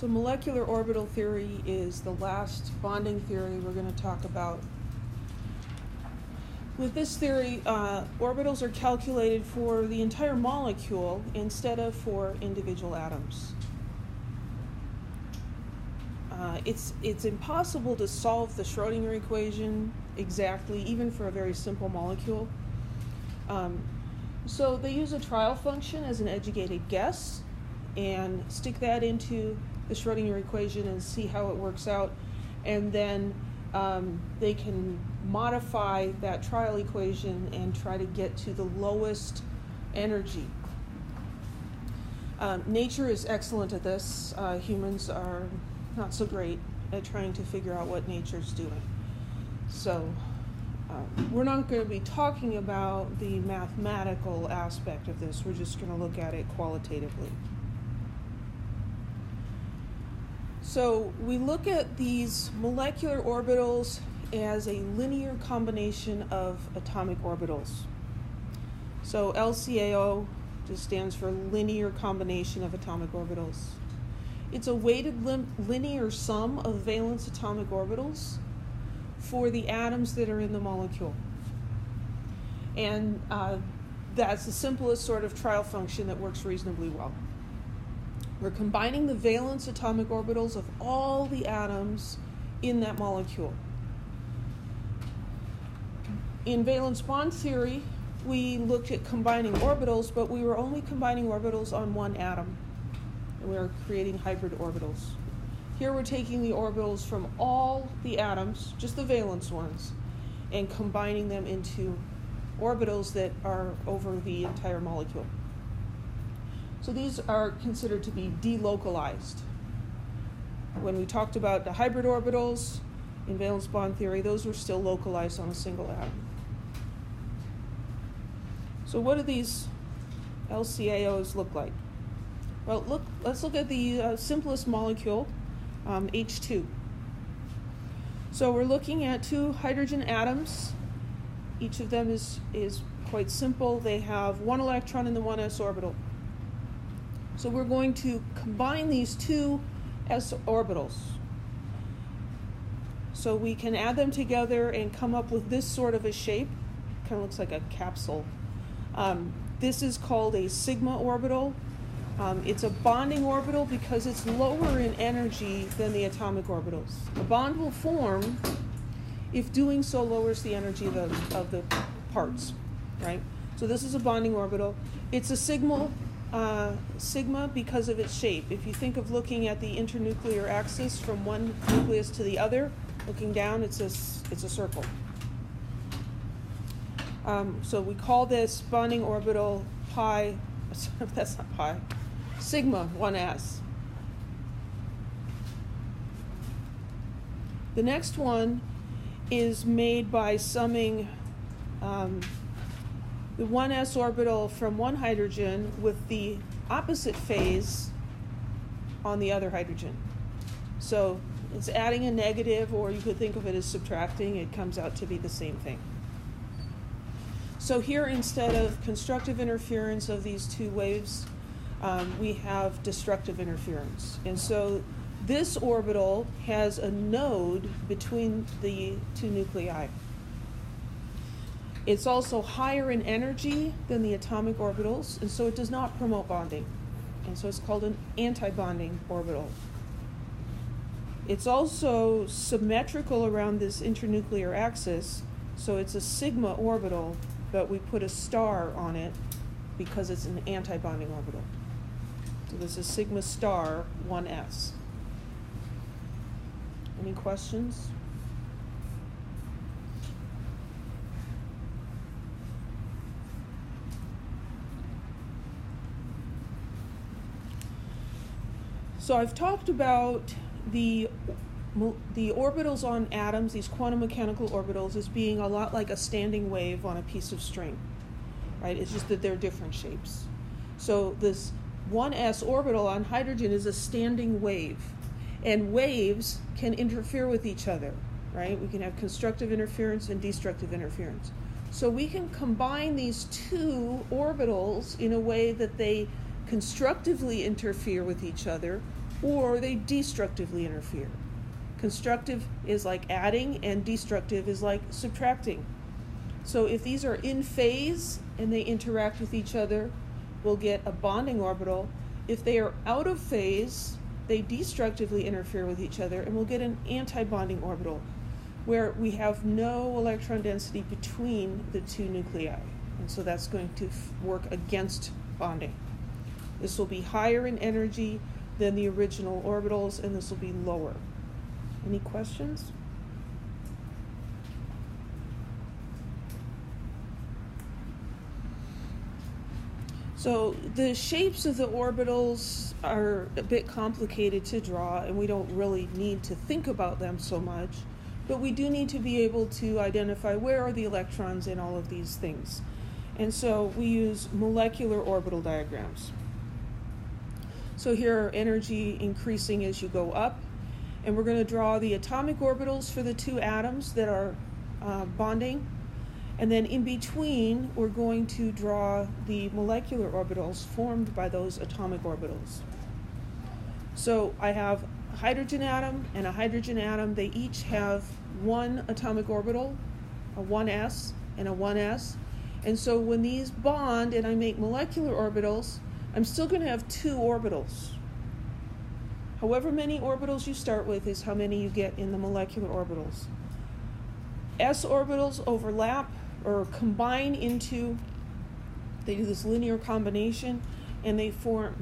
So molecular orbital theory is the last bonding theory we're going to talk about. With this theory, orbitals are calculated for the entire molecule instead of for individual atoms. It's impossible to solve the Schrödinger equation exactly, even for a very simple molecule. So they use a trial function as an educated guess and stick that into the Schrödinger equation and see how it works out. And then they can modify that trial equation and try to get to the lowest energy. Nature is excellent at this. Humans are not so great at trying to figure out what nature's doing. So we're not going to be talking about the mathematical aspect of this. We're just going to look at it qualitatively. So we look at these molecular orbitals as a linear combination of atomic orbitals. So LCAO just stands for linear combination of atomic orbitals. It's a weighted linear sum of valence atomic orbitals for the atoms that are in the molecule. And that's the simplest sort of trial function that works reasonably well. We're combining the valence atomic orbitals of all the atoms in that molecule. In valence bond theory, we looked at combining orbitals, but we were only combining orbitals on one atom. And we were creating hybrid orbitals. Here we're taking the orbitals from all the atoms, just the valence ones, and combining them into orbitals that are over the entire molecule. So these are considered to be delocalized. When we talked about the hybrid orbitals in valence bond theory, those were still localized on a single atom. So what do these LCAOs look like? Well, let's look at the simplest molecule, H2. So we're looking at two hydrogen atoms. Each of them is quite simple. They have one electron in the 1s orbital. So we're going to combine these two s orbitals. So we can add them together and come up with this sort of a shape. Kind of looks like a capsule. This is called a sigma orbital. It's a bonding orbital because it's lower in energy than the atomic orbitals. A bond will form if doing so lowers the energy of the parts, right? So this is a bonding orbital. It's a sigma because of its shape. If you think of looking at the internuclear axis from one nucleus to the other, looking down, it's a circle. So we call this bonding orbital pi. That's not pi. Sigma 1s. The next one is made by summing the 1s orbital from one hydrogen with the opposite phase on the other hydrogen. So it's adding a negative, or you could think of it as subtracting. It comes out to be the same thing. So here, instead of constructive interference of these two waves, we have destructive interference. And so this orbital has a node between the two nuclei. It's also higher in energy than the atomic orbitals, and so it does not promote bonding. And so it's called an anti-bonding orbital. It's also symmetrical around this internuclear axis, so it's a sigma orbital, but we put a star on it because it's an anti-bonding orbital. So this is sigma star 1s. Any questions? So I've talked about the orbitals on atoms, these quantum mechanical orbitals, as being a lot like a standing wave on a piece of string, right? It's just that they're different shapes. So this 1s orbital on hydrogen is a standing wave, and waves can interfere with each other, right? We can have constructive interference and destructive interference. So we can combine these two orbitals in a way that they constructively interfere with each other or they destructively interfere. Constructive is like adding, and destructive is like subtracting. So if these are in phase and they interact with each other, we'll get a bonding orbital. If they are out of phase, they destructively interfere with each other, and we'll get an anti-bonding orbital, where we have no electron density between the two nuclei. And so that's going to work against bonding. This will be higher in energy than the original orbitals, and this will be lower. Any questions? So the shapes of the orbitals are a bit complicated to draw, and we don't really need to think about them so much, but we do need to be able to identify where are the electrons in all of these things. And so we use molecular orbital diagrams. So here are energy increasing as you go up, and we're going to draw the atomic orbitals for the two atoms that are bonding. And then in between, we're going to draw the molecular orbitals formed by those atomic orbitals. So I have a hydrogen atom and a hydrogen atom. They each have one atomic orbital, a 1s and a 1s. And so when these bond and I make molecular orbitals, I'm still going to have two orbitals. However many orbitals you start with is how many you get in the molecular orbitals. S orbitals overlap or combine into, they do this linear combination, and they form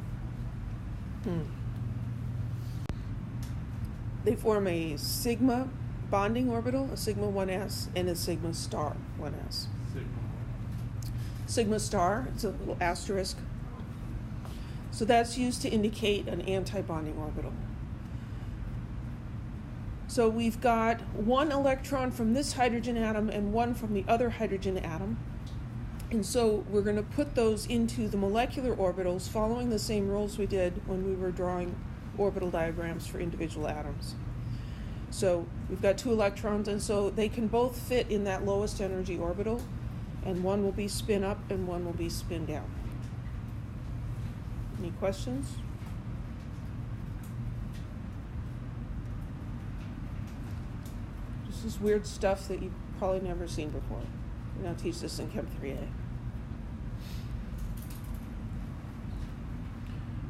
a sigma bonding orbital, a sigma 1s, and a sigma star 1s. Sigma star, it's a little asterisk. So that's used to indicate an anti-bonding orbital. So we've got one electron from this hydrogen atom and one from the other hydrogen atom. And so we're going to put those into the molecular orbitals following the same rules we did when we were drawing orbital diagrams for individual atoms. So we've got two electrons, and so they can both fit in that lowest energy orbital, and one will be spin up and one will be spin down. Any questions? This is weird stuff that you've probably never seen before. We're going to teach this in Chem 3A.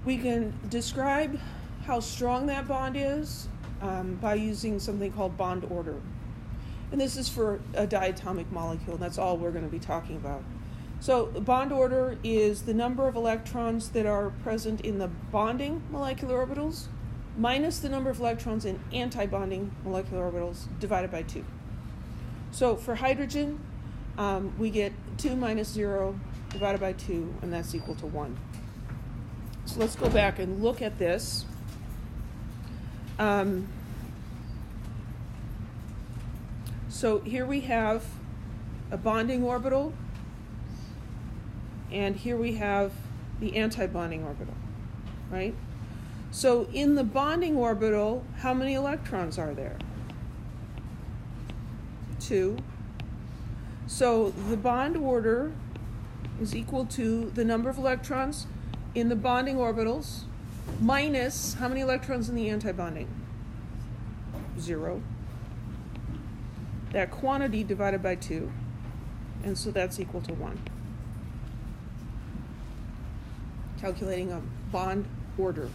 We can describe how strong that bond is by using something called bond order. And this is for a diatomic molecule, and that's all we're going to be talking about. So the bond order is the number of electrons that are present in the bonding molecular orbitals minus the number of electrons in anti-bonding molecular orbitals divided by 2. So for hydrogen, we get 2 minus 0 divided by 2, and that's equal to 1. So let's go back and look at this. So here we have a bonding orbital, and here we have the anti-bonding orbital, right? So in the bonding orbital, how many electrons are there? 2. So the bond order is equal to the number of electrons in the bonding orbitals minus how many electrons in the anti-bonding? 0. That quantity divided by 2, and so that's equal to 1. Calculating a bond order.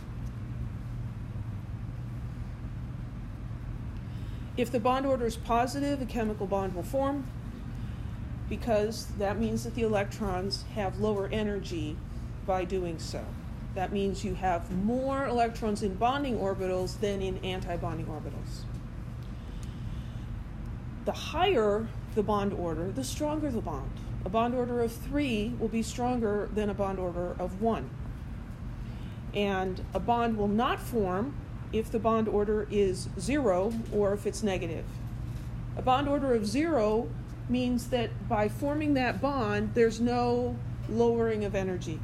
If the bond order is positive, a chemical bond will form, because that means that the electrons have lower energy by doing so. That means you have more electrons in bonding orbitals than in anti-bonding orbitals. The higher the bond order, the stronger the bond. A bond order of 3 will be stronger than a bond order of 1. And a bond will not form if the bond order is 0 or if it's negative. A bond order of 0 means that by forming that bond, there's no lowering of energy.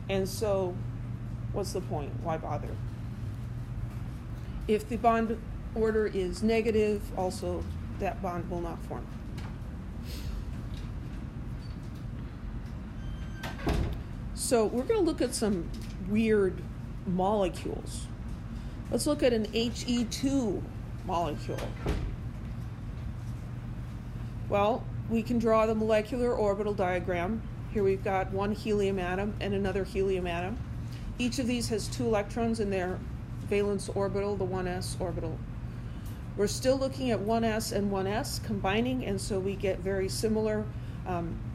And so, what's the point? Why bother? If the bond order is negative, also that bond will not form. So we're going to look at some weird molecules. Let's look at an He2 molecule. Well, we can draw the molecular orbital diagram. Here we've got one helium atom and another helium atom. Each of these has 2 electrons in their valence orbital, the 1s orbital. We're still looking at 1s and 1s combining, and so we get very similar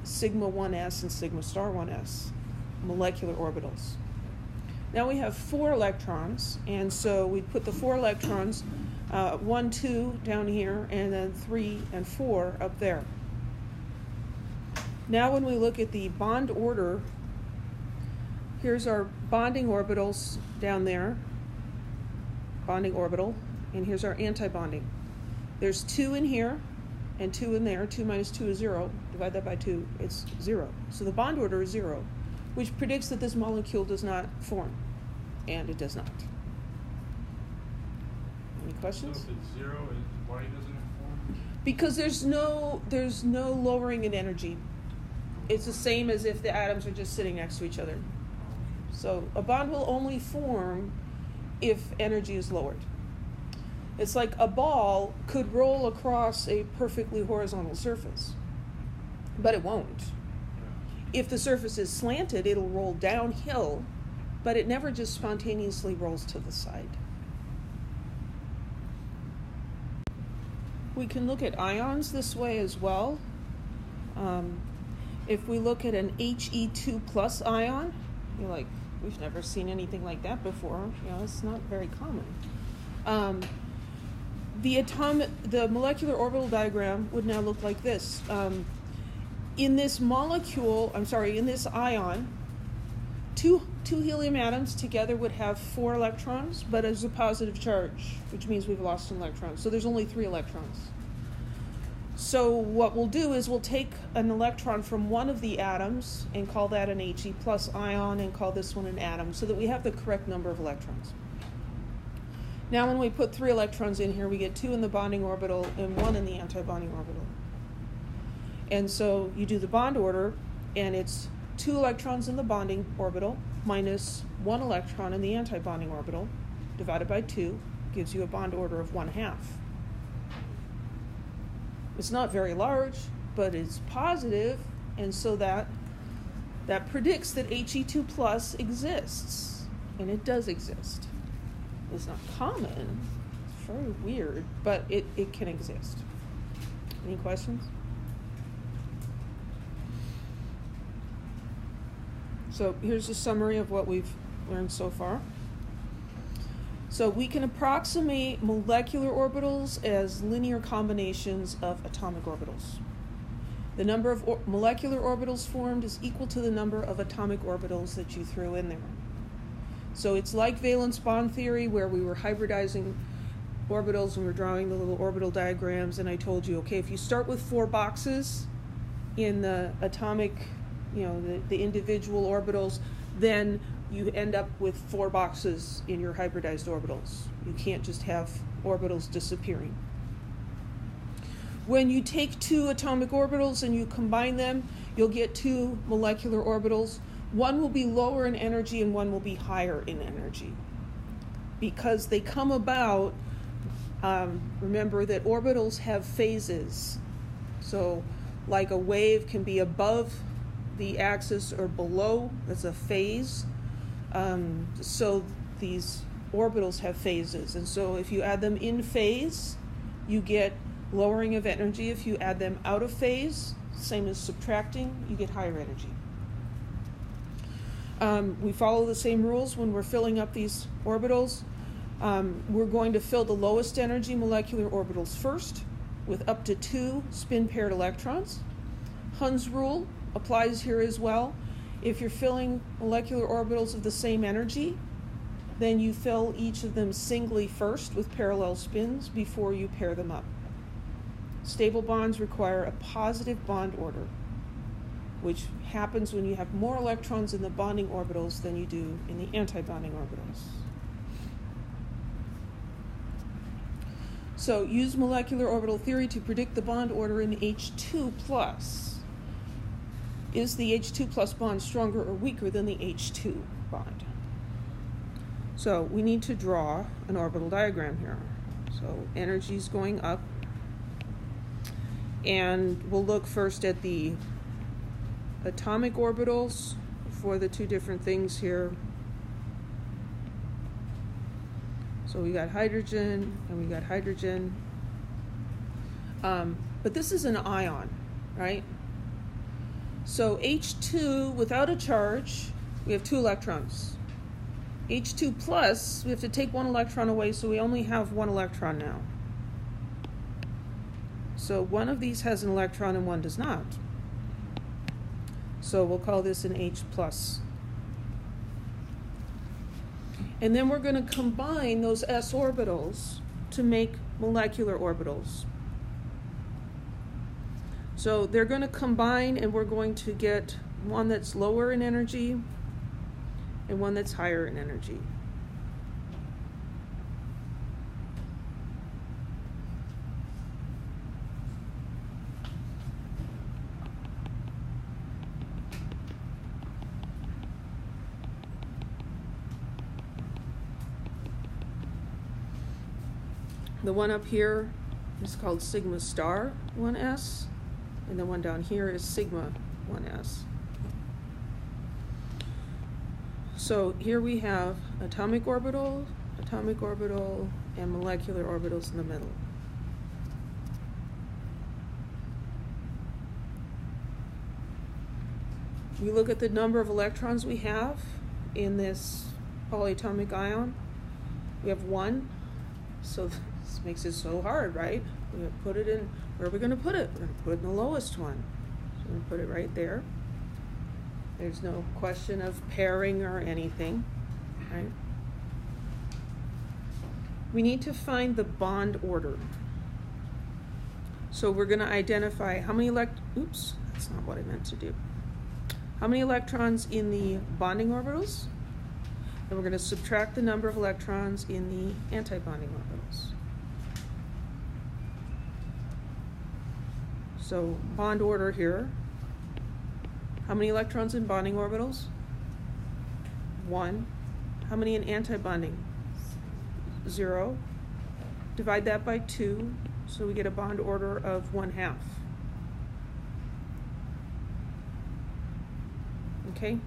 sigma 1s and sigma star 1s molecular orbitals. Now we have 4 electrons, and so we put the 4 electrons, 1, 2 down here, and then 3 and 4 up there. Now when we look at the bond order, here's our bonding orbitals down there, bonding orbital, and here's our anti-bonding. There's 2 in here and 2 in there. 2 minus 2 is 0. Divide that by 2, it's 0. So the bond order is 0, which predicts that this molecule does not form, and it does not. Any questions? So if it's 0, why doesn't it form? Because there's no lowering in energy. It's the same as if the atoms are just sitting next to each other. So a bond will only form if energy is lowered. It's like a ball could roll across a perfectly horizontal surface, but it won't. If the surface is slanted, it'll roll downhill, but it never just spontaneously rolls to the side. We can look at ions this way as well. If we look at an He2 plus ion, you're like, we've never seen anything like that before. It's not very common. The molecular orbital diagram would now look like this. In this ion, two helium atoms together would have 4 electrons, but as a positive charge, which means we've lost an electron. So there's only 3 electrons. So what we'll do is we'll take an electron from one of the atoms and call that an He plus ion and call this one an atom so that we have the correct number of electrons. Now when we put 3 electrons in here, we get 2 in the bonding orbital and 1 in the anti-bonding orbital. And so you do the bond order, and it's 2 electrons in the bonding orbital minus 1 electron in the anti-bonding orbital divided by 2 gives you a bond order of 1/2. It's not very large, but it's positive, and so that predicts that He2 plus exists, and it does exist. It's not common, it's very weird, but it can exist. Any questions? So here's a summary of what we've learned so far. So we can approximate molecular orbitals as linear combinations of atomic orbitals. The number of molecular orbitals formed is equal to the number of atomic orbitals that you threw in there. So it's like valence bond theory, where we were hybridizing orbitals and we were drawing the little orbital diagrams, and I told you, okay, if you start with 4 boxes in the atomic, the individual orbitals, then you end up with 4 boxes in your hybridized orbitals. You can't just have orbitals disappearing. When you take 2 atomic orbitals and you combine them, you'll get 2 molecular orbitals. One will be lower in energy and one will be higher in energy. Because they come about, remember that orbitals have phases. So like a wave can be above the axis or below, that's a phase. So these orbitals have phases, and so if you add them in phase, you get lowering of energy. If you add them out of phase, same as subtracting, you get higher energy. We follow the same rules when we're filling up these orbitals. We're going to fill the lowest energy molecular orbitals first with up to 2 spin-paired electrons. Hund's rule applies here as well. If you're filling molecular orbitals of the same energy, then you fill each of them singly first with parallel spins before you pair them up. Stable bonds require a positive bond order, which happens when you have more electrons in the bonding orbitals than you do in the anti-bonding orbitals. So use molecular orbital theory to predict the bond order in H2+. Is the H2+ bond stronger or weaker than the H2 bond? So we need to draw an orbital diagram here. So energy is going up. And we'll look first at the atomic orbitals for the two different things here. So we got hydrogen and we got hydrogen. But this is an ion, right? So H2 without a charge, we have 2 electrons. H2 plus, we have to take 1 electron away, so we only have 1 electron now. So one of these has an electron and one does not. So we'll call this an H plus. And then we're going to combine those s orbitals to make molecular orbitals. So they're going to combine, and we're going to get one that's lower in energy and one that's higher in energy. The one up here is called sigma star 1s, and the one down here is sigma 1s. So here we have atomic orbital, and molecular orbitals in the middle. We look at the number of electrons we have in this polyatomic ion. We have 1, so this makes it so hard, right? We're going to put it in, where are we going to put it? We're going to put it in the lowest one. So we're going to put it right there. There's no question of pairing or anything, right? We need to find the bond order. So we're going to identify how many oops, that's not what I meant to do. How many electrons in the bonding orbitals? And we're going to subtract the number of electrons in the antibonding orbitals. So bond order here. How many electrons in bonding orbitals? 1. How many in antibonding? 0. Divide that by 2, so we get a bond order of 1/2. Okay?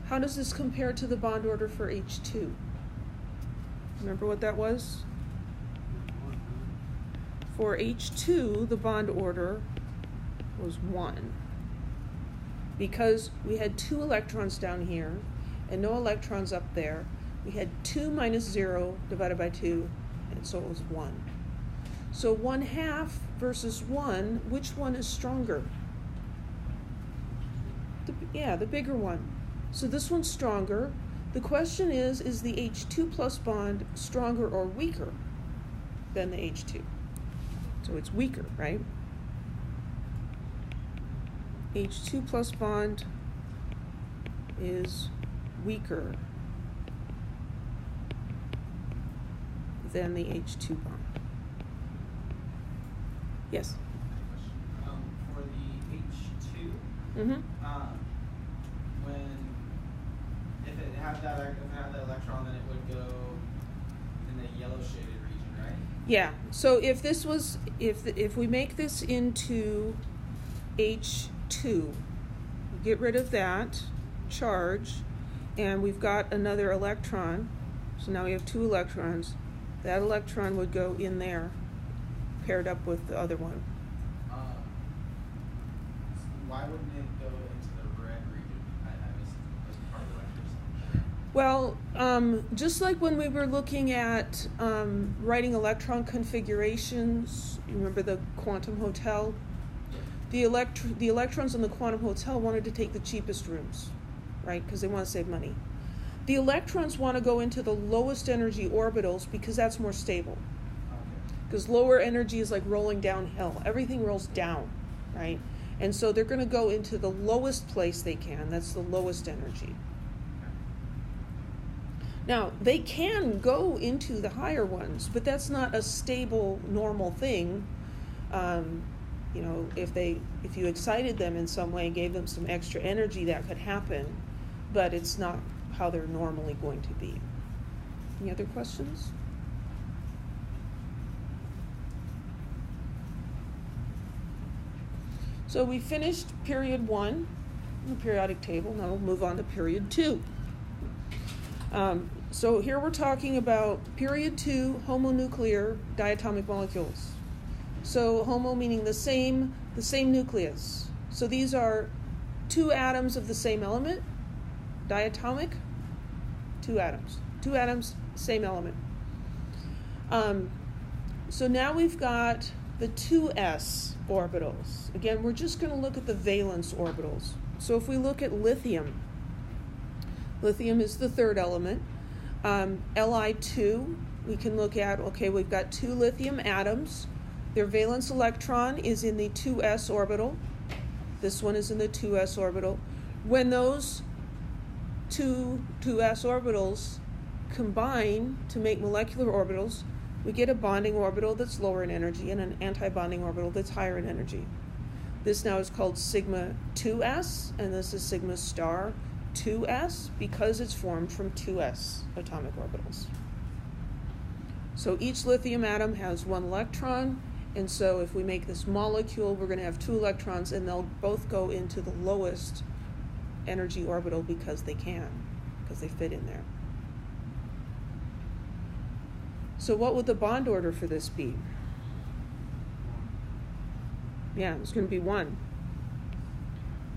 How does this compare to the bond order for H2? Remember what that was? For H2, the bond order was 1. Because we had 2 electrons down here and no electrons up there, we had 2 minus 0 divided by 2, and so it was 1. So 1/2 versus 1, which one is stronger? The bigger one. So this one's stronger. The question is the H2 plus bond stronger or weaker than the H2? So it's weaker, right? H2 plus bond is weaker than the H2 bond. Yes? For the H2, if it had that electron, then it would go in the yellow shaded region, right? Yeah. So if this was, if we make this into H2, get rid of that charge, and we've got another electron. So now we have 2 electrons. That electron would go in there, paired up with the other one. Why wouldn't it go into the red region? I missed part of the Well, just like when we were looking at writing electron configurations, you remember the quantum hotel? The electrons in the quantum hotel wanted to take the cheapest rooms, right? Because they want to save money. The electrons want to go into the lowest energy orbitals because that's more stable. Because lower energy is like rolling downhill. Everything rolls down, right? And so they're going to go into the lowest place they can. That's the lowest energy. Now, they can go into the higher ones, but that's not a stable, normal thing. If you excited them in some way and gave them some extra energy, that could happen, but it's not how they're normally going to be. Any other questions? So we finished period 1 in the periodic table. Now we'll move on to period 2. So here we're talking about period 2 homonuclear diatomic molecules. So homo meaning the same nucleus. So these are 2 atoms of the same element. Diatomic, 2 atoms. 2 atoms, same element. So now we've got the 2s orbitals. Again, we're just going to look at the valence orbitals. So if we look at lithium, lithium is the 3rd element. Li2, we can look at, okay, we've got 2 lithium atoms. Their valence electron is in the 2s orbital. This one is in the 2s orbital. When those 2s orbitals combine to make molecular orbitals, we get a bonding orbital that's lower in energy and an anti-bonding orbital that's higher in energy. This now is called sigma 2s, and this is sigma star 2s because it's formed from 2s atomic orbitals. So each lithium atom has 1 electron, and so if we make this molecule, we're going to have 2 electrons, and they'll both go into the lowest energy orbital because they fit in there. So what would the bond order for this be? Yeah, it's going to be 1.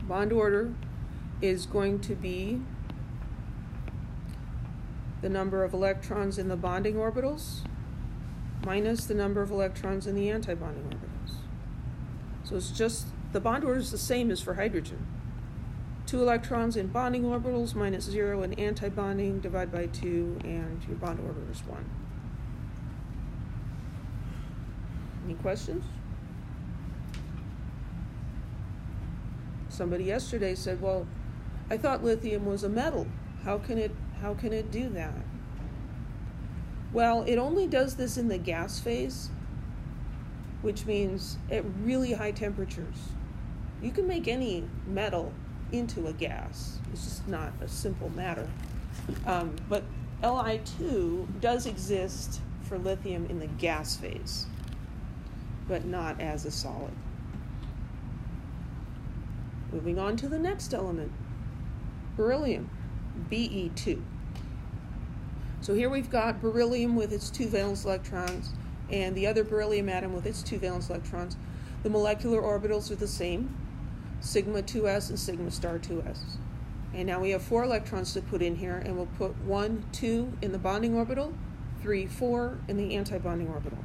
Bond order is going to be the number of electrons in the bonding orbitals minus the number of electrons in the antibonding orbitals. So it's just, the bond order is the same as for hydrogen. 2 electrons in bonding orbitals minus 0 in antibonding, divide by 2, and your bond order is 1. Any questions? Somebody yesterday said, well, I thought lithium was a metal. How can it do that? Well, it only does this in the gas phase, which means at really high temperatures. You can make any metal into a gas. It's just not a simple matter. But Li2 does exist for lithium in the gas phase, but not as a solid. Moving on to the next element, beryllium, Be2. So here we've got beryllium with its 2 valence electrons and the other beryllium atom with its 2 valence electrons. The molecular orbitals are the same, sigma 2s and sigma star 2s. And now we have 4 electrons to put in here, and we'll put 1, 2 in the bonding orbital, 3, 4 in the antibonding orbital.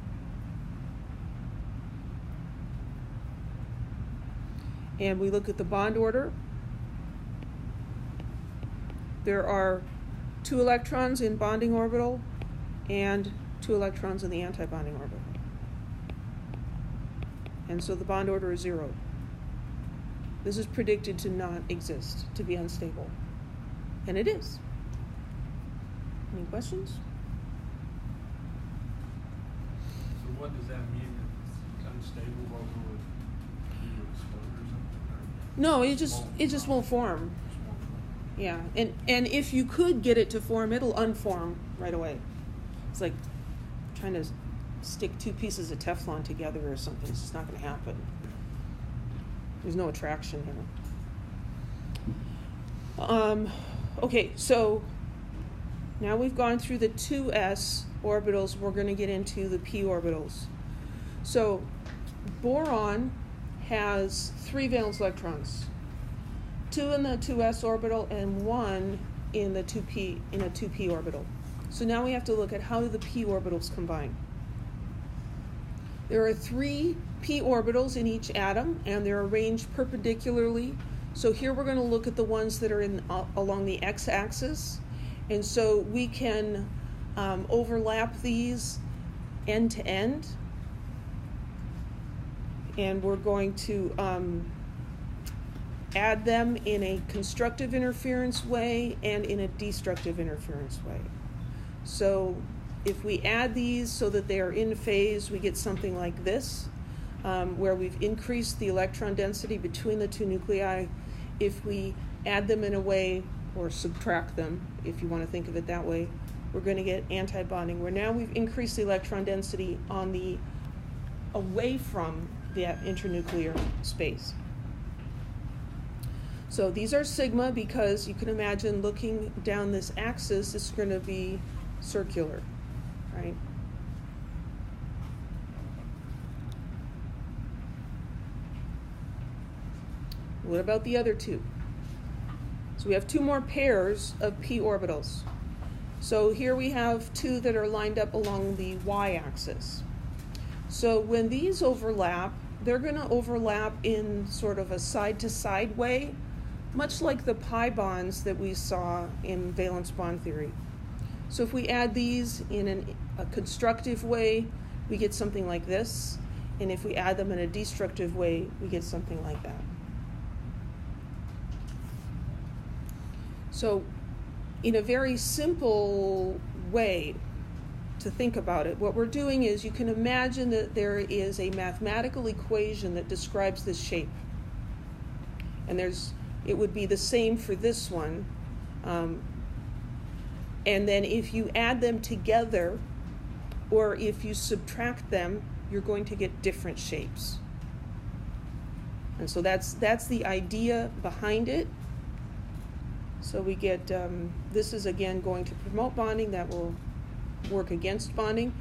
And we look at the bond order. There are 2 electrons in bonding orbital and 2 electrons in the antibonding orbital. And so the bond order is 0. This is predicted to not exist, to be unstable. And it is. Any questions? So what does that mean if it's unstable while we're explode or something? No, it just won't form. Yeah, and if you could get it to form, it'll unform right away. It's like trying to stick 2 pieces of Teflon together or something. It's just not going to happen. There's no attraction here. Okay, so now we've gone through the 2s orbitals. We're going to get into the p orbitals. So boron has 3 valence electrons, 2 in the 2s orbital and 1 in the 2p orbital. So now we have to look at how do the p orbitals combine. There are 3 p orbitals in each atom, and they're arranged perpendicularly. So here we're going to look at the ones that are along the x-axis, and so we can overlap these end to end, and we're going to add them in a constructive interference way and in a destructive interference way. So if we add these so that they are in phase, we get something like this, where we've increased the electron density between the 2 nuclei. If we add them in a way or subtract them, if you want to think of it that way, we're going to get anti-bonding, where now we've increased the electron density on the away from that internuclear space. So these are sigma because you can imagine looking down this axis, it's going to be circular, right? What about the other two? So we have two more pairs of p orbitals. So here we have two that are lined up along the y-axis. So when these overlap, they're going to overlap in sort of a side-to-side way, much like the pi bonds that we saw in valence bond theory. So if we add these in a constructive way, we get something like this. And if we add them in a destructive way, we get something like that. So in a very simple way to think about it, what we're doing is you can imagine that there is a mathematical equation that describes this shape. And it would be the same for this one. And then if you add them together, or if you subtract them, you're going to get different shapes. And so that's the idea behind it. So we get, this is again going to promote bonding, that will work against bonding.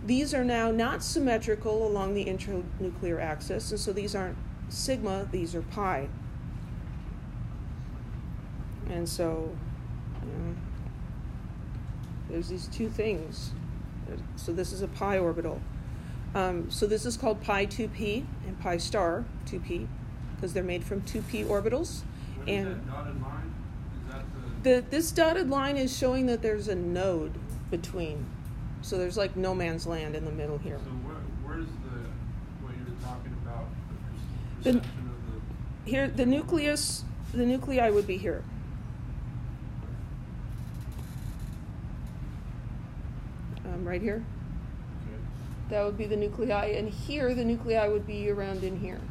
These are now not symmetrical along the internuclear axis, and so these aren't sigma, these are pi. And so there's these two things. So this is a pi orbital. So this is called pi 2p and pi star 2p, because they're made from 2p orbitals. What and is that dotted line? Is that this dotted line is showing that there's a node between. So there's like no man's land in the middle here. So where's what you were talking about, the perception of the... Here, the nucleus, the nuclei would be here. Right here. Okay. That would be the nuclei, and here the nuclei would be around in here.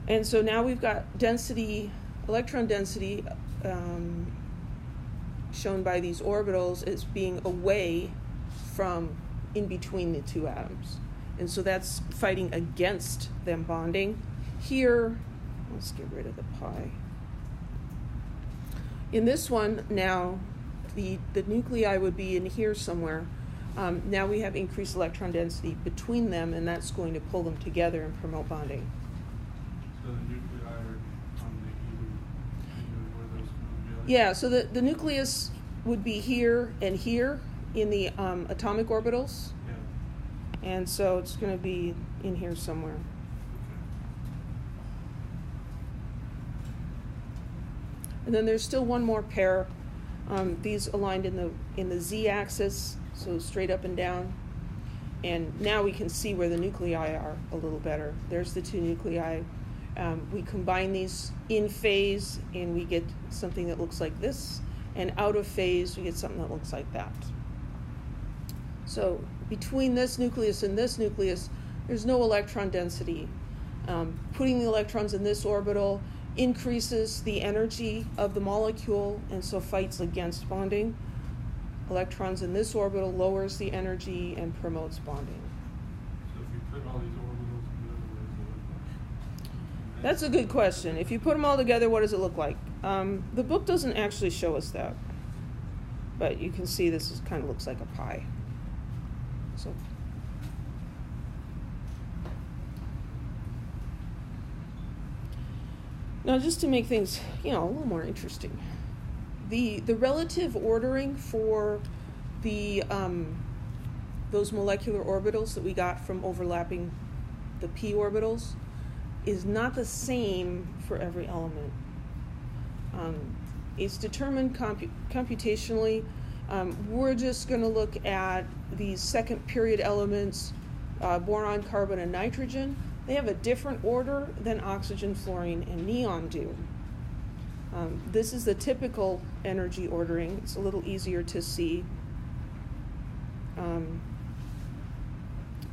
And so now we've got density, electron density, shown by these orbitals as being away from in between the two atoms. And so that's fighting against them bonding. Here, let's get rid of the pi. In this one now, the nuclei would be in here somewhere. Now we have increased electron density between them, and that's going to pull them together and promote bonding. So the nuclei are on the even where those come together? Yeah, so the nucleus would be here and here in the atomic orbitals. Yeah. And so it's going to be in here somewhere. Okay. And then there's still one more pair. These aligned in the z-axis, so straight up and down. And now we can see where the nuclei are a little better. There's the two nuclei. We combine these in phase, and we get something that looks like this. And out of phase, we get something that looks like that. So between this nucleus and this nucleus, there's no electron density. Putting the electrons in this orbital increases the energy of the molecule, and so fights against bonding. Electrons in this orbital lowers the energy and promotes bonding. So if you put all these orbitals together, what does it look like? That's a good question. If you put them all together, what does it look like? The book doesn't actually show us that, but you can see this kind of looks like a pie. So. Now, just to make things, a little more interesting, the relative ordering for the those molecular orbitals that we got from overlapping the p orbitals is not the same for every element. It's determined computationally. We're just going to look at these second period elements, boron, carbon, and nitrogen. They have a different order than oxygen, fluorine, and neon do. This is the typical energy ordering. It's a little easier to see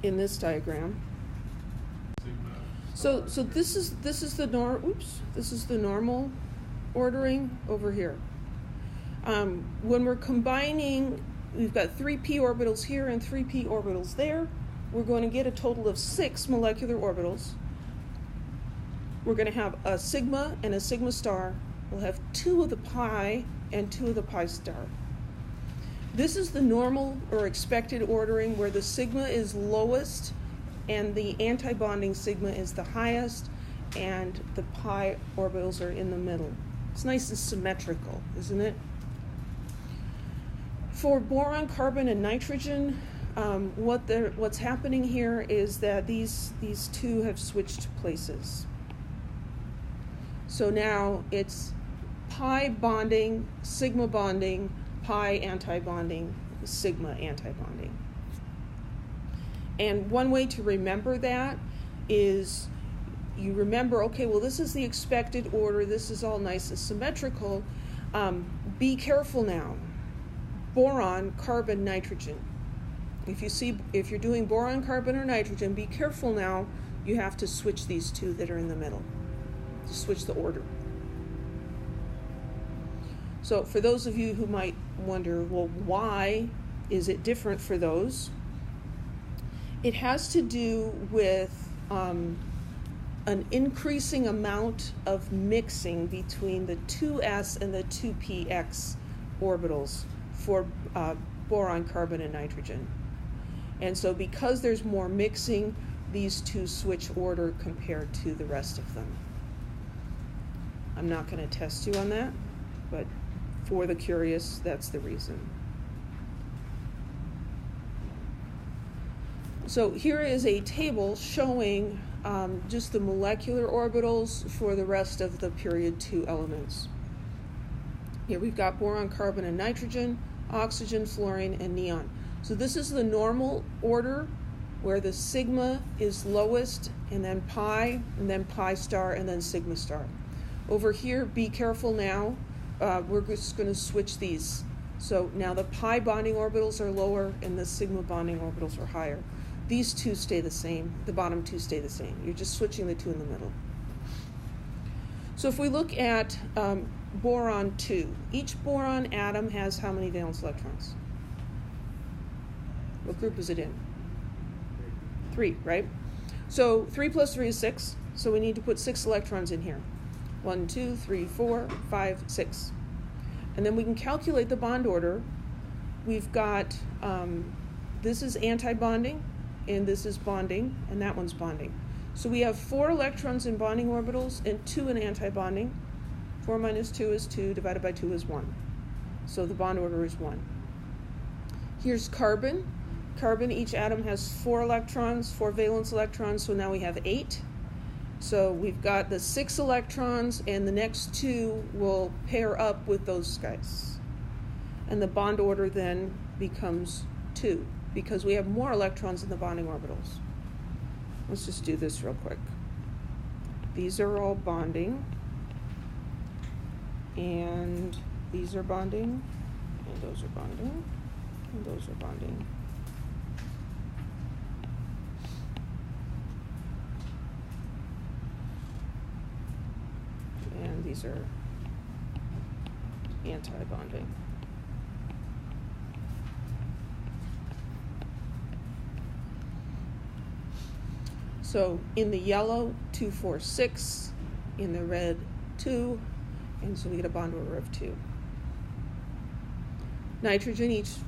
in this diagram. Sigma. So this is the this is the normal ordering over here. When we're combining, we've got 3p orbitals here and 3p orbitals there. We're going to get a total of 6 molecular orbitals. We're going to have a sigma and a sigma star. We'll have 2 of the pi and 2 of the pi star. This is the normal or expected ordering where the sigma is lowest and the anti-bonding sigma is the highest and the pi orbitals are in the middle. It's nice and symmetrical, isn't it? For boron, carbon, and nitrogen, what's happening here is that these two have switched places. So now it's pi bonding, sigma bonding, pi anti-bonding, sigma anti-bonding. And one way to remember that is you remember, okay, well, this is the expected order. This is all nice and symmetrical. Be careful now. Boron, carbon, nitrogen. If you're doing boron, carbon, or nitrogen, be careful now. You have to switch these two that are in the middle. To switch the order. So for those of you who might wonder, well, why is it different for those? It has to do with an increasing amount of mixing between the 2s and the 2px orbitals for boron, carbon, and nitrogen. And so because there's more mixing, these two switch order compared to the rest of them. I'm not going to test you on that, but for the curious, that's the reason. So here is a table showing just the molecular orbitals for the rest of the period 2 elements. Here we've got boron, carbon, and nitrogen, oxygen, fluorine, and neon. So this is the normal order where the sigma is lowest, and then pi star, and then sigma star. Over here, be careful now. We're just going to switch these. So now the pi bonding orbitals are lower, and the sigma bonding orbitals are higher. These two stay the same. The bottom two stay the same. You're just switching the two in the middle. So if we look at boron 2, each boron atom has how many valence electrons? What group is it in? 3, right? So 3 plus 3 is 6. So we need to put 6 electrons in here. 1, 2, 3, 4, 5, 6. And then we can calculate the bond order. We've got, this is anti-bonding, and this is bonding, and that one's bonding. So we have 4 electrons in bonding orbitals and 2 in anti-bonding. 4 minus 2 is 2, divided by 2 is 1. So the bond order is 1. Here's carbon. Carbon, each atom has 4 electrons, 4 valence electrons, so now we have 8. So we've got the 6 electrons, and the next 2 will pair up with those guys. And the bond order then becomes 2, because we have more electrons in the bonding orbitals. Let's just do this real quick. These are all bonding, and these are bonding, and those are bonding, and those are bonding. And these are anti-bonding. So in the yellow, 2, 4, 6. In the red, 2. And so we get a bond order of 2. Nitrogen, each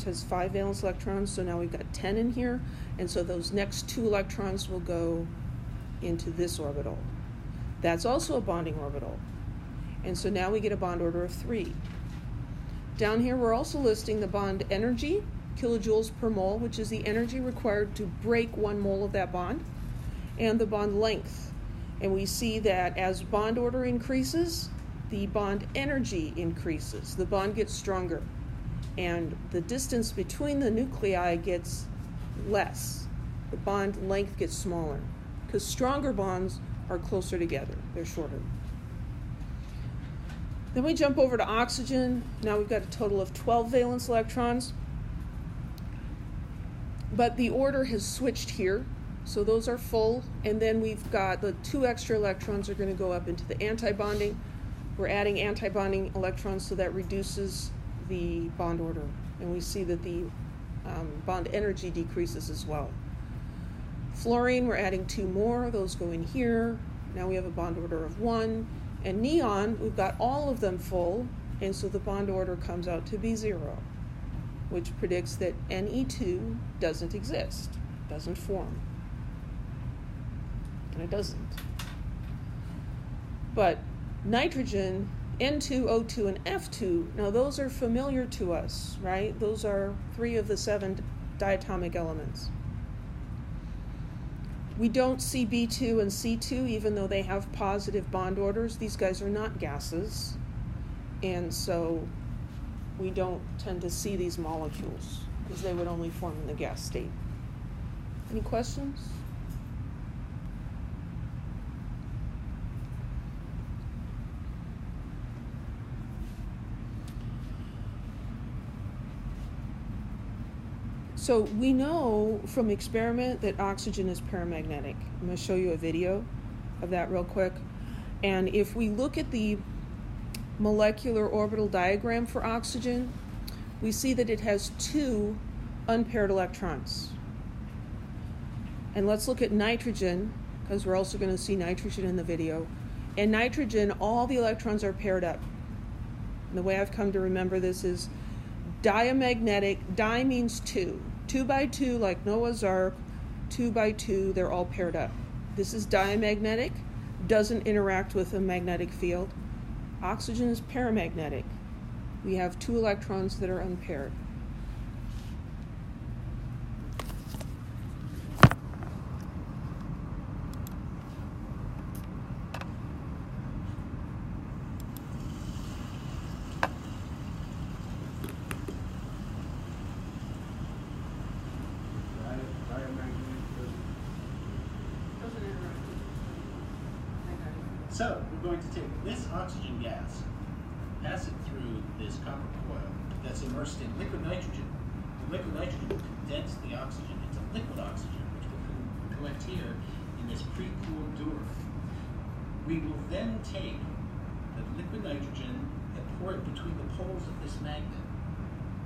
has 5 valence electrons, so now we've got 10 in here. And so those next 2 electrons will go into this orbital. That's also a bonding orbital. And so now we get a bond order of 3. Down here, we're also listing the bond energy, kilojoules per mole, which is the energy required to break 1 mole of that bond, and the bond length. And we see that as bond order increases, the bond energy increases. The bond gets stronger, and the distance between the nuclei gets less. The bond length gets smaller, because stronger bonds are closer together. They're shorter. Then we jump over to oxygen. Now we've got a total of 12 valence electrons. But the order has switched here. So those are full, and then we've got the 2 extra electrons are going to go up into the antibonding. We're adding antibonding electrons, so that reduces the bond order, and we see that the bond energy decreases as well. Fluorine, we're adding 2 more. Those go in here. Now we have a bond order of 1. And neon, we've got all of them full, and so the bond order comes out to be 0, which predicts that Ne2 doesn't exist, doesn't form. And it doesn't. But nitrogen, N2, O2, and F2, now those are familiar to us, right? Those are 3 of the 7 diatomic elements. We don't see B2 and C2, even though they have positive bond orders. These guys are not gases, and so we don't tend to see these molecules because they would only form in the gas state. Any questions? So we know from experiment that oxygen is paramagnetic. I'm going to show you a video of that real quick. And if we look at the molecular orbital diagram for oxygen, we see that it has 2 unpaired electrons. And let's look at nitrogen, because we're also going to see nitrogen in the video. And nitrogen, all the electrons are paired up. And the way I've come to remember this is diamagnetic. Di means 2. 2 by 2, like Noah's Ark, 2 by 2, they're all paired up. This is diamagnetic, doesn't interact with a magnetic field. Oxygen is paramagnetic. We have 2 electrons that are unpaired. So, we're going to take this oxygen gas, pass it through this copper coil that's immersed in liquid nitrogen. The liquid nitrogen will condense the oxygen into liquid oxygen, which will collect here in this pre-cooled dewar. We will then take the liquid nitrogen and pour it between the poles of this magnet.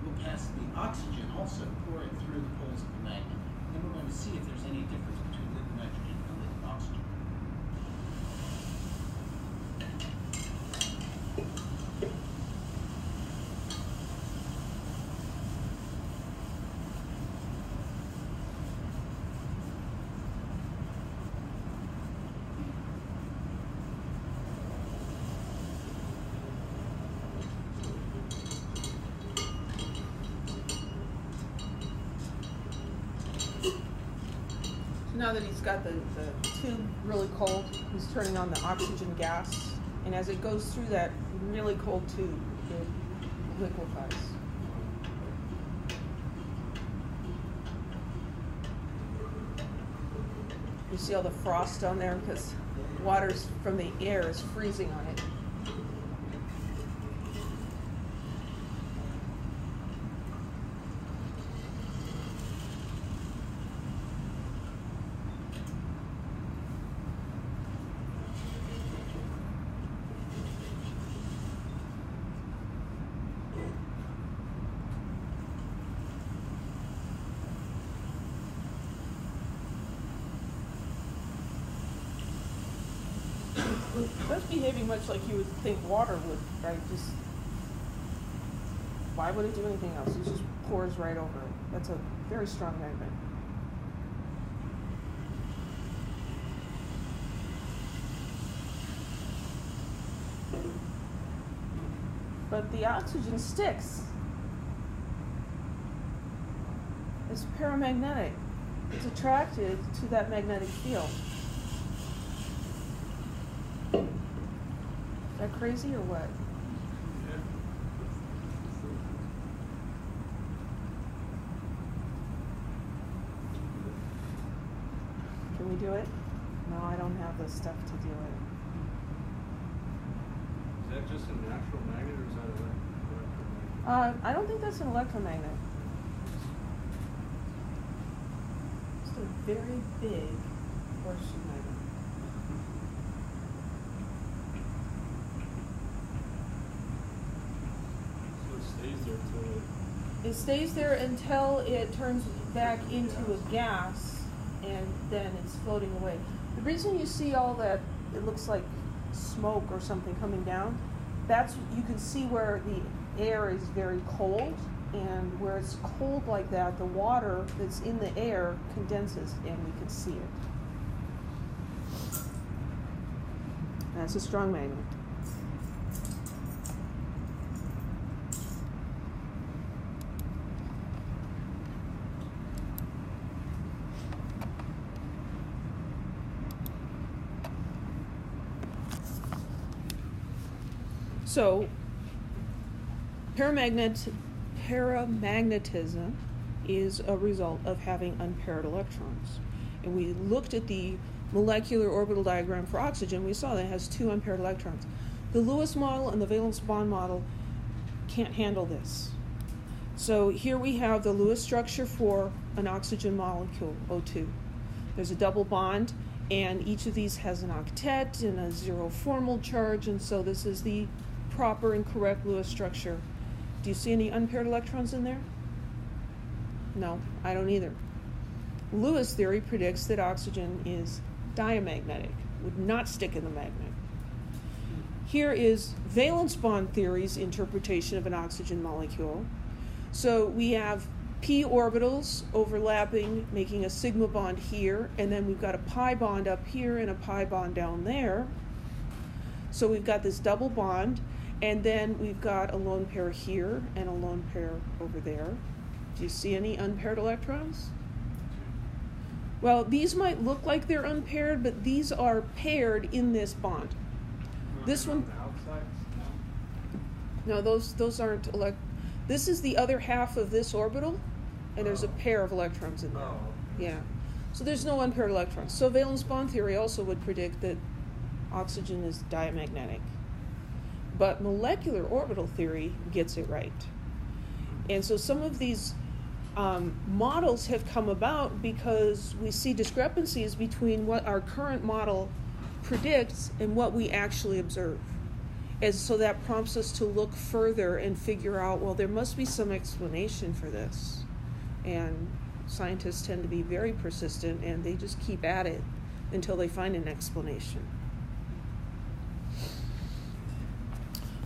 We'll pass the oxygen also, pour it through the poles of the magnet. Then we're going to see if there's any difference between liquid nitrogen and liquid oxygen. Now that he's got the tube really cold, he's turning on the oxygen gas, and as it goes through that really cold tube, it liquefies. You see all the frost on there because water from the air is freezing on it. That's behaving much like you would think water would, right? Just, why would it do anything else? It just pours right over it. That's a very strong magnet. But the oxygen sticks. It's paramagnetic. It's attracted to that magnetic field. Is that crazy or what? Yeah. Can we do it? No, I don't have the stuff to do it. Is that just a natural magnet or is that electromagnet? I don't think that's an electromagnet. Just a very big horseshoe magnet. So it stays there till It stays there until it turns back into a gas, and then it's floating away. The reason you see all that, it looks like smoke or something coming down, that's, you can see where the air is very cold, and where it's cold like that, the water that's in the air condenses and we can see it. That's a strong magnet. So, paramagnetism is a result of having unpaired electrons. And we looked at the molecular orbital diagram for oxygen. We saw that it has two unpaired electrons. The Lewis model and the valence bond model can't handle this. So here we have the Lewis structure for an oxygen molecule, O2. There's a double bond, and each of these has an octet and a zero formal charge, and so this is the proper and correct Lewis structure. Do you see any unpaired electrons in there? No, I don't either. Lewis theory predicts that oxygen is diamagnetic, would not stick in the magnet. Here is valence bond theory's interpretation of an oxygen molecule. So we have p orbitals overlapping, making a sigma bond here, and then we've got a pi bond up here and a pi bond down there. So we've got this double bond, and then we've got a lone pair here and a lone pair over there. Do you see any unpaired electrons? Well, these might look like they're unpaired, but these are paired in this bond. This one, no, those aren't this is the other half of this orbital, and there's a pair of electrons in there. Yeah. So there's no unpaired electrons. So valence bond theory also would predict that oxygen is diamagnetic. But molecular orbital theory gets it right. And so some of these models have come about because we see discrepancies between what our current model predicts and what we actually observe. And so that prompts us to look further and figure out, well, there must be some explanation for this. And scientists tend to be very persistent, and they just keep at it until they find an explanation.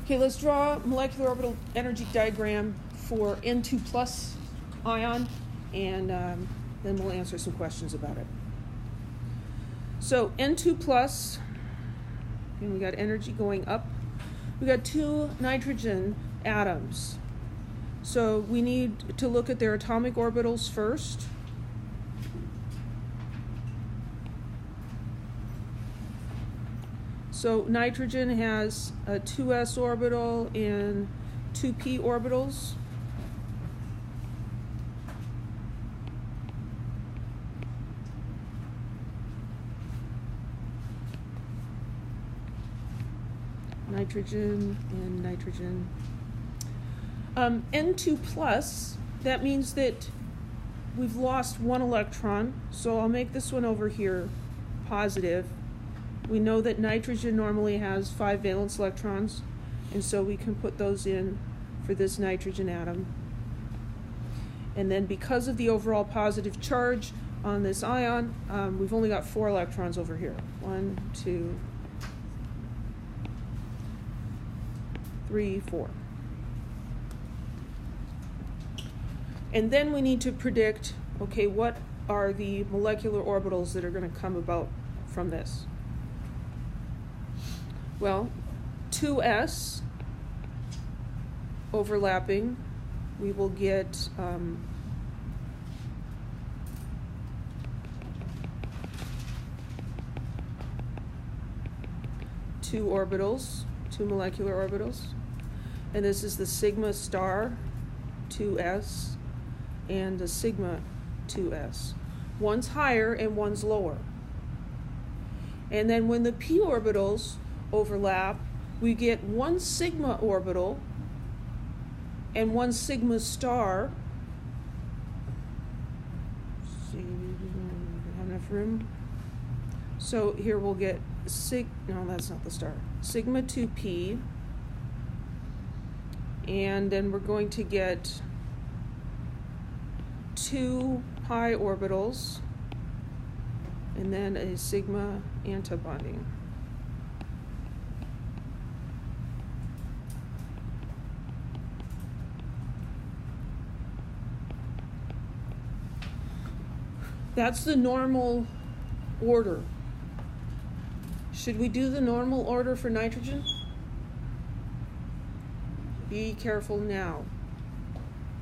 Okay, let's draw a molecular orbital energy diagram for N2 plus ion, and then we'll answer some questions about it. So N2 plus, and we got energy going up. We got two nitrogen atoms. So we need to look at their atomic orbitals first. So nitrogen has a 2s orbital and 2p orbitals. Nitrogen and nitrogen. N2 plus, that means that we've lost one electron, so I'll make this one over here positive. We know that nitrogen normally has 5 valence electrons, and so we can put those in for this nitrogen atom. And then because of the overall positive charge on this ion, we've only got 4 electrons over here. 1, 2, 3, 4. And then we need to predict, okay, what are the molecular orbitals that are going to come about from this? Well, 2s overlapping, we will get two orbitals, 2 molecular orbitals. And this is the sigma star 2s and the sigma 2s. One's higher and one's lower. And then when the p orbitals overlap, we get 1 sigma orbital and 1 sigma star. See, enough room. So here we'll get no, that's not the star. Sigma 2p. And then we're going to get 2 pi orbitals, and then a sigma antibonding. That's the normal order. Should we do the normal order for nitrogen? Be careful now.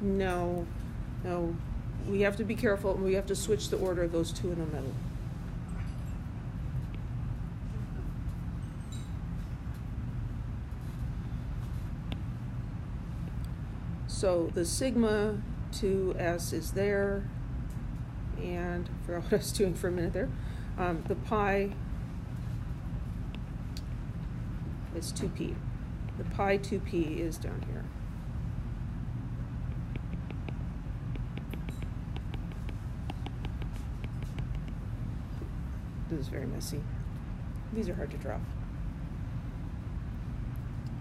No. We have to be careful. We have to switch the order of those two in the middle. So the sigma 2s is there. And I forgot what I was doing for a minute there. The pi is 2p. The pi 2p is down here. This is very messy. These are hard to draw.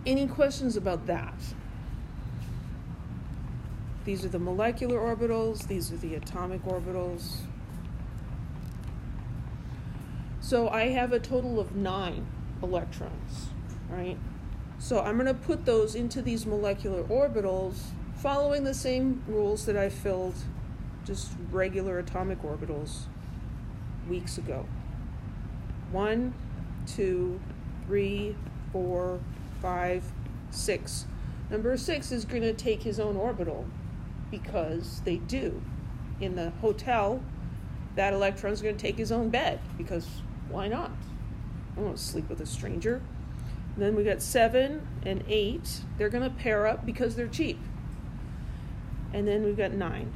Any questions about that? These are the molecular orbitals. These are the atomic orbitals. So I have a total of 9 electrons, right? So I'm going to put those into these molecular orbitals following the same rules that I filled just regular atomic orbitals weeks ago. 1, 2, 3, 4, 5, 6. Number 6 is going to take his own orbital because they do. In the hotel, that electron is going to take his own bed because why not? I don't want to sleep with a stranger. And then we got 7 and 8. They're going to pair up because they're cheap. And then we've got 9.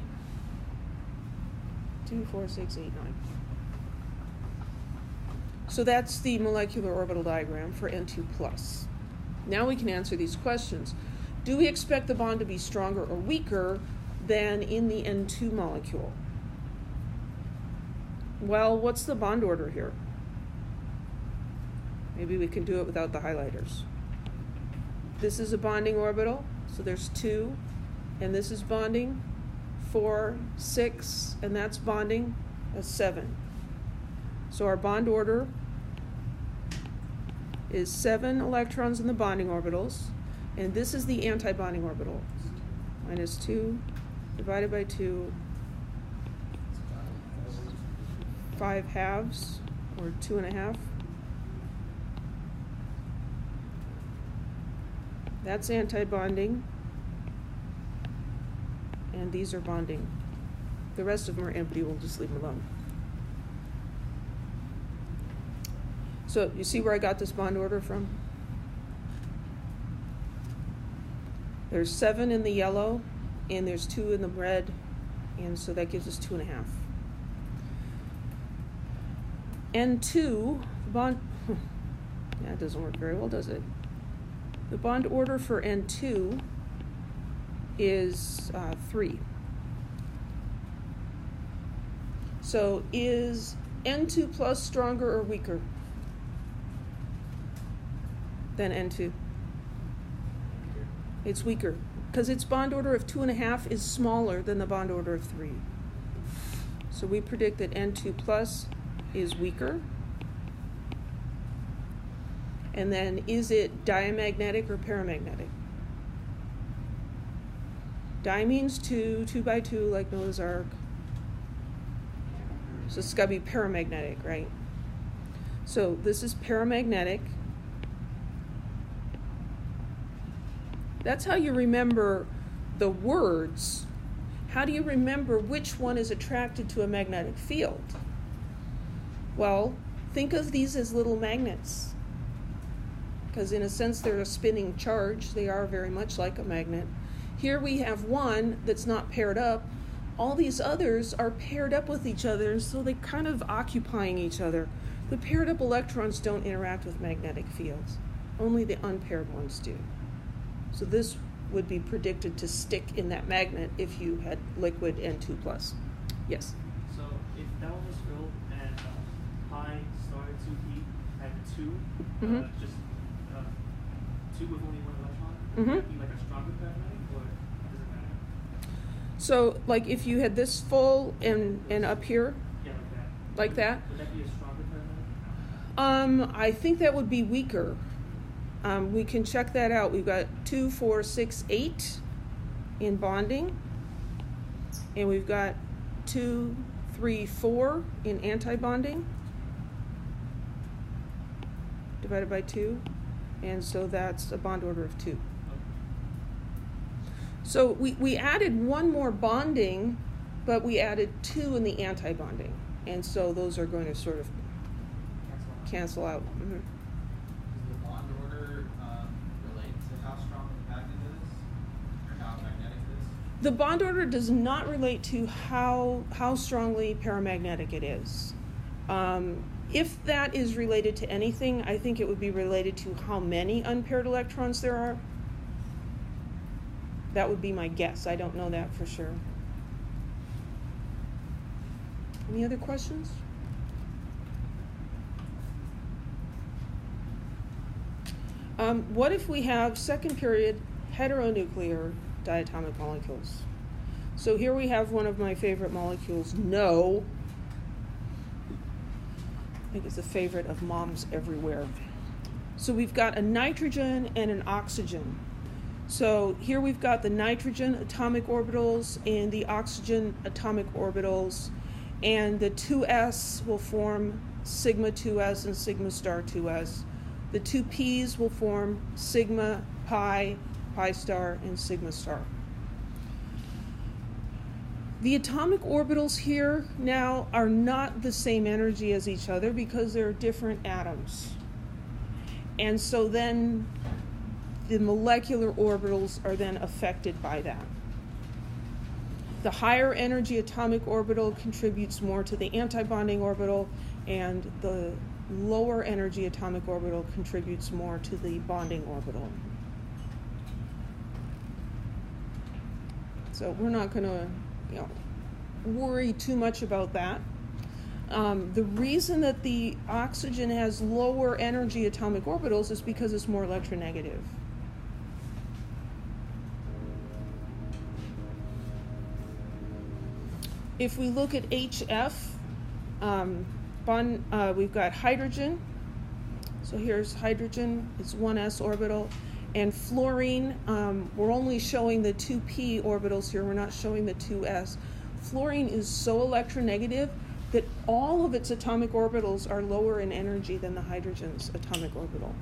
2, 4, 6, 8, 9. So that's the molecular orbital diagram for N2+. Now we can answer these questions. Do we expect the bond to be stronger or weaker than in the N2 molecule? Well, what's the bond order here? Maybe we can do it without the highlighters. This is a bonding orbital, so there's 2, and this is bonding, 4, 6, and that's bonding, that's 7. So our bond order is 7 electrons in the bonding orbitals, and this is the anti-bonding orbital. Minus 2 divided by 2, 5 halves, or 2.5. That's anti-bonding, and these are bonding. The rest of them are empty, we'll just leave them alone. So you see where I got this bond order from? There's 7 in the yellow, and there's 2 in the red, and so that gives us 2.5. N2, the bond, that doesn't work very well, does it? The bond order for N2 is 3. So is N2 plus stronger or weaker than N2? It's weaker because its bond order of 2.5 is smaller than the bond order of 3. So we predict that N2 plus is weaker. And then is it diamagnetic or paramagnetic? Di means 2, 2 by 2 like Noah's Ark. So it's got to be paramagnetic, right? So this is paramagnetic. That's how you remember the words. How do you remember which one is attracted to a magnetic field? Well, think of these as little magnets. Because in a sense they're a spinning charge. They are very much like a magnet. Here we have one that's not paired up. All these others are paired up with each other, and so they're kind of occupying each other. The paired up electrons don't interact with magnetic fields. Only the unpaired ones do. So this would be predicted to stick in that magnet if you had liquid N2+. Yes? So if that was filled and two, Mhm. just two with only one electron, Mhm. would that be like a stronger paramagnetic, or does it matter? So, like, if you had this full and up here, Yeah, like that. like that, Would that be a stronger paramagnetic? I think that would be weaker. We can check that out. We've got 2, 4, 6, 8 in bonding, and we've got 2, 3, 4 in anti-bonding, divided by 2, and so that's a bond order of 2. So we added one more bonding, but we added 2 in the anti-bonding, and so those are going to sort of cancel out. Mm-hmm. Does the bond order relate to how strong the magnet is, or how magnetic it is? The bond order does not relate to how strongly paramagnetic it is. If that is related to anything, I think it would be related to how many unpaired electrons there are. That would be my guess. I don't know that for sure. Any other questions? What if we have second period heteronuclear diatomic molecules? So here we have one of my favorite molecules, No. I think it's a favorite of moms everywhere. So we've got a nitrogen and an oxygen. So here we've got the nitrogen atomic orbitals and the oxygen atomic orbitals, and the 2s will form sigma 2s and sigma star 2s. The 2p's will form sigma, pi, pi star, and sigma star. The atomic orbitals here now are not the same energy as each other because they're different atoms. And so then the molecular orbitals are then affected by that. The higher energy atomic orbital contributes more to the antibonding orbital, and the lower energy atomic orbital contributes more to the bonding orbital. So we're not going to, worry too much about that. The reason that the oxygen has lower energy atomic orbitals is because it's more electronegative. If we look at HF, we've got hydrogen. So here's hydrogen, it's 1s orbital. And fluorine, we're only showing the 2p orbitals here, we're not showing the 2s. Fluorine is so electronegative that all of its atomic orbitals are lower in energy than the hydrogen's atomic orbital.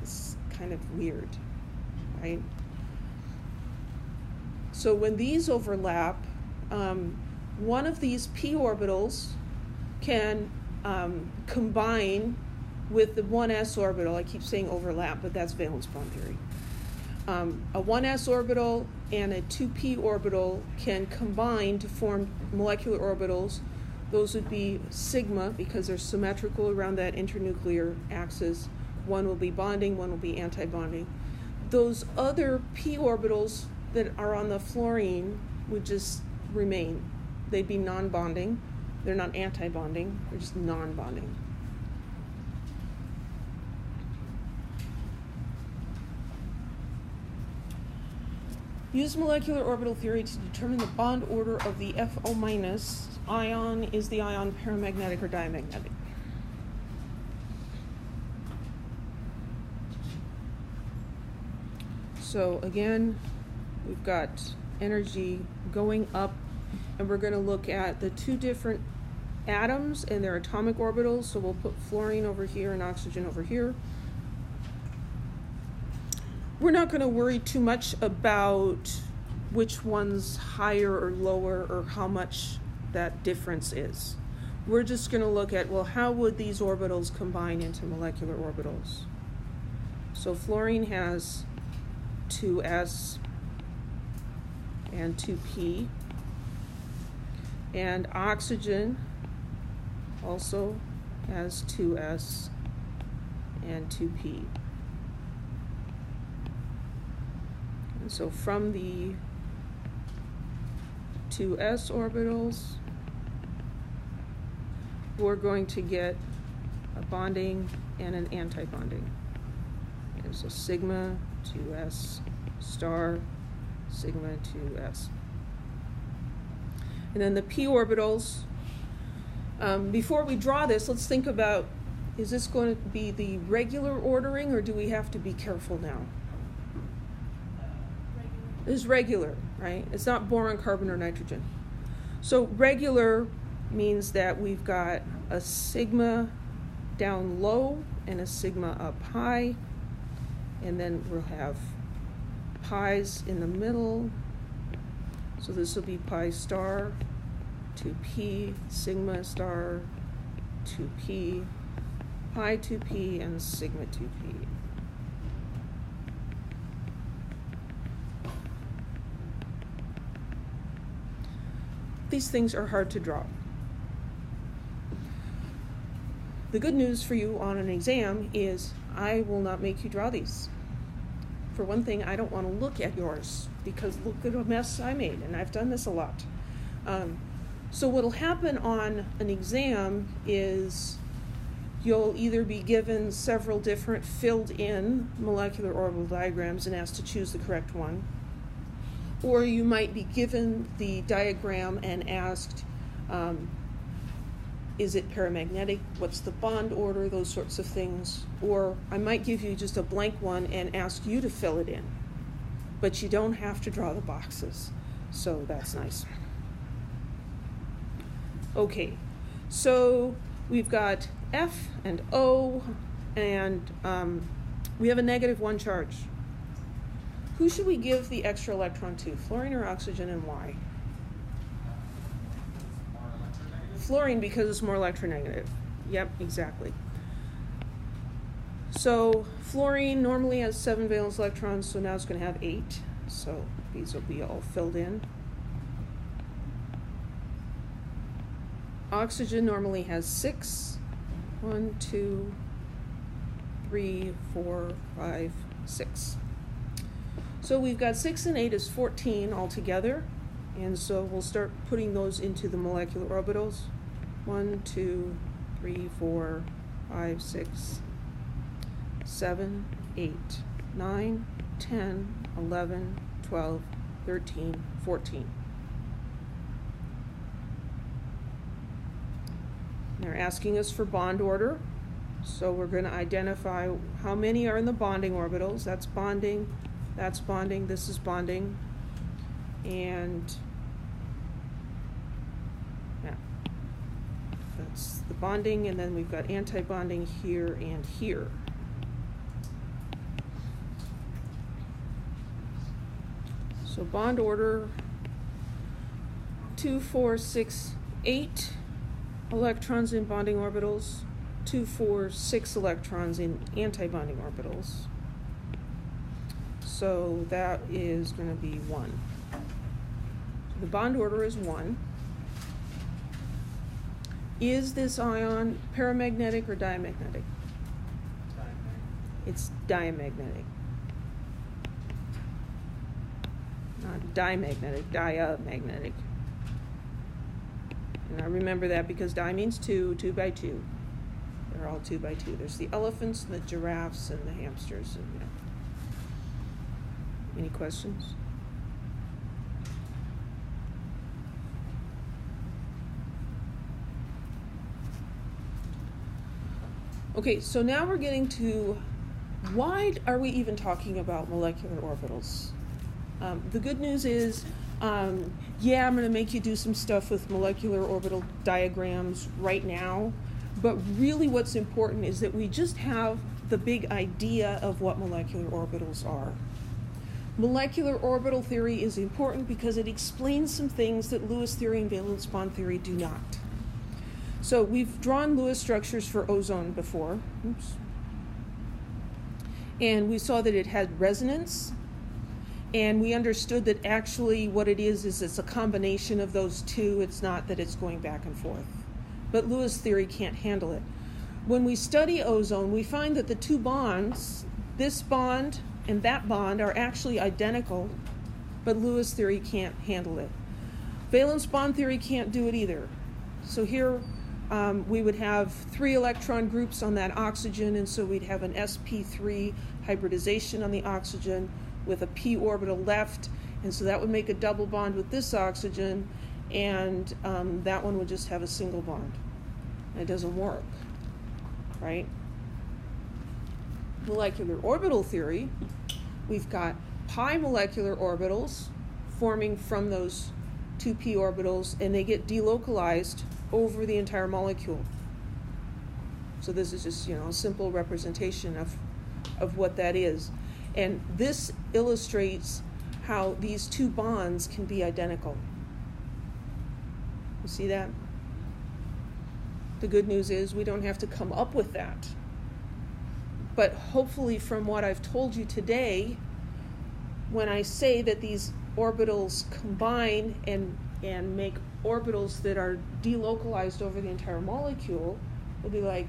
It's kind of weird, right? So when these overlap, one of these p orbitals can combine with the 1s orbital. I keep saying overlap, but that's valence bond theory. A 1s orbital and a 2p orbital can combine to form molecular orbitals. Those would be sigma because they're symmetrical around that internuclear axis. One will be bonding, one will be anti-bonding. Those other p orbitals that are on the fluorine would just remain. They'd be non-bonding. They're not anti-bonding, they're just non-bonding. Use molecular orbital theory to determine the bond order of the FO- ion. Is the ion paramagnetic or diamagnetic? So again, we've got energy going up, and we're going to look at the two different atoms and their atomic orbitals. So we'll put fluorine over here and oxygen over here. We're not going to worry too much about which one's higher or lower or how much that difference is. We're just going to look at, well, how would these orbitals combine into molecular orbitals? So fluorine has 2s and 2p, and oxygen also has 2s and 2p. And so from the 2s orbitals, we're going to get a bonding, and an anti-bonding. Okay, so sigma to S star, sigma to S. And then the p orbitals, before we draw this, let's think about, is this going to be the regular ordering, or do we have to be careful now? It's regular, right? It's not boron, carbon, or nitrogen. So regular means that we've got a sigma down low and a sigma up high, and then we'll have pi's in the middle. So this will be pi star to p, sigma star to p, pi to p, and sigma to p. These things are hard to draw. The good news for you on an exam is I will not make you draw these. For one thing, I don't want to look at yours because look at a mess I made, and I've done this a lot. So what'll happen on an exam is you'll either be given several different filled-in molecular orbital diagrams and asked to choose the correct one, or you might be given the diagram and asked, is it paramagnetic? What's the bond order? Those sorts of things. Or I might give you just a blank one and ask you to fill it in. But you don't have to draw the boxes. So that's nice. Okay, so we've got F and O, and we have a -1 charge. Who should we give the extra electron to, fluorine or oxygen, and why? More electronegative? Fluorine, because it's more electronegative. Yep, exactly. So fluorine normally has 7 valence electrons, so now it's going to have 8. So these will be all filled in. Oxygen normally has 6. 1, 2, 3, 4, 5, 6. So we've got 6 and 8 is 14 altogether. And so we'll start putting those into the molecular orbitals. 1, 2, 3, 4, 5, 6, 7, 8, 9, 10, 11, 12, 13, 14. They're asking us for bond order. So we're going to identify how many are in the bonding orbitals. That's bonding, this is bonding. And yeah, that's the bonding, and then we've got anti-bonding here and here. So bond order 2, 4, 6, 8 electrons in bonding orbitals, 2, 4, 6 electrons in anti-bonding orbitals. So that is going to be 1. The bond order is 1. Is this ion paramagnetic or diamagnetic? It's diamagnetic. Not diamagnetic, diamagnetic. And I remember that because di means 2, 2 by 2. They're all 2 by 2. There's the elephants and the giraffes and the hamsters. And, you know. Any questions? Okay, so now we're getting to why are we even talking about molecular orbitals? The good news is, yeah, I'm going to make you do some stuff with molecular orbital diagrams right now, but really what's important is that we just have the big idea of what molecular orbitals are. Molecular orbital theory is important because it explains some things that Lewis theory and valence bond theory do not. So we've drawn Lewis structures for ozone before. Oops. And we saw that it had resonance. And we understood that actually what it is it's a combination of those two. It's not that it's going back and forth. But Lewis theory can't handle it. When we study ozone, we find that the two bonds, this bond and that bond, are actually identical, but Lewis theory can't handle it. Valence bond theory can't do it either. So here we would have 3 electron groups on that oxygen, and so we'd have an sp3 hybridization on the oxygen with a p orbital left, and so that would make a double bond with this oxygen, and that one would just have a single bond. And it doesn't work, right? Molecular orbital theory, we've got pi molecular orbitals forming from those 2p orbitals, and they get delocalized over the entire molecule. So this is just, a simple representation of what that is. And this illustrates how these 2 bonds can be identical. You see that? The good news is we don't have to come up with that. But hopefully from what I've told you today, when I say that these orbitals combine and make orbitals that are delocalized over the entire molecule, we'll be like,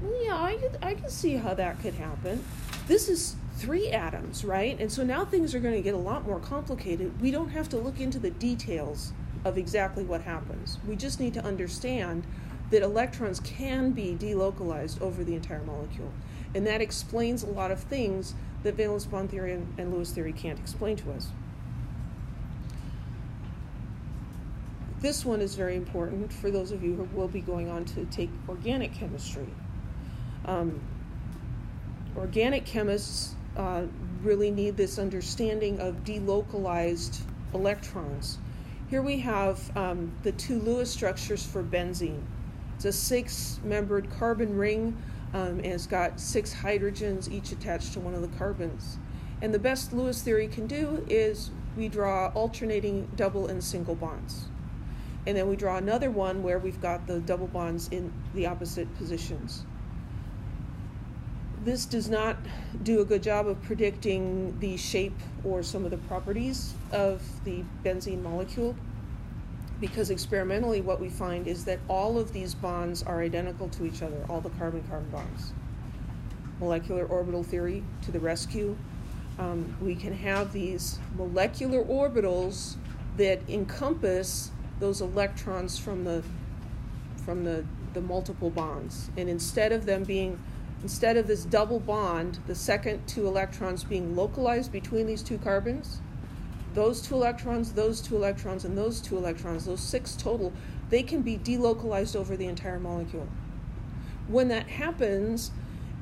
well, yeah, I can see how that could happen. This is 3 atoms, right? And so now things are going to get a lot more complicated. We don't have to look into the details of exactly what happens. We just need to understand that electrons can be delocalized over the entire molecule. And that explains a lot of things that valence bond theory and Lewis theory can't explain to us. This one is very important for those of you who will be going on to take organic chemistry. Organic chemists really need this understanding of delocalized electrons. Here we have the 2 Lewis structures for benzene. It's a 6-membered carbon ring, and it's got 6 hydrogens, each attached to one of the carbons. And the best Lewis theory can do is we draw alternating double and single bonds. And then we draw another one where we've got the double bonds in the opposite positions. This does not do a good job of predicting the shape or some of the properties of the benzene molecule, because experimentally what we find is that all of these bonds are identical to each other, all the carbon-carbon bonds. Molecular orbital theory to the rescue. We can have these molecular orbitals that encompass those electrons from the multiple bonds. And instead of this double bond, the second 2 electrons being localized between these 2 carbons, those 2 electrons, those 2 electrons, and those 2 electrons, those 6 total, they can be delocalized over the entire molecule. When that happens,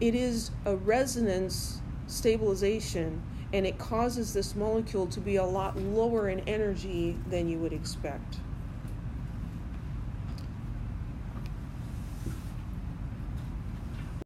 it is a resonance stabilization, and it causes this molecule to be a lot lower in energy than you would expect.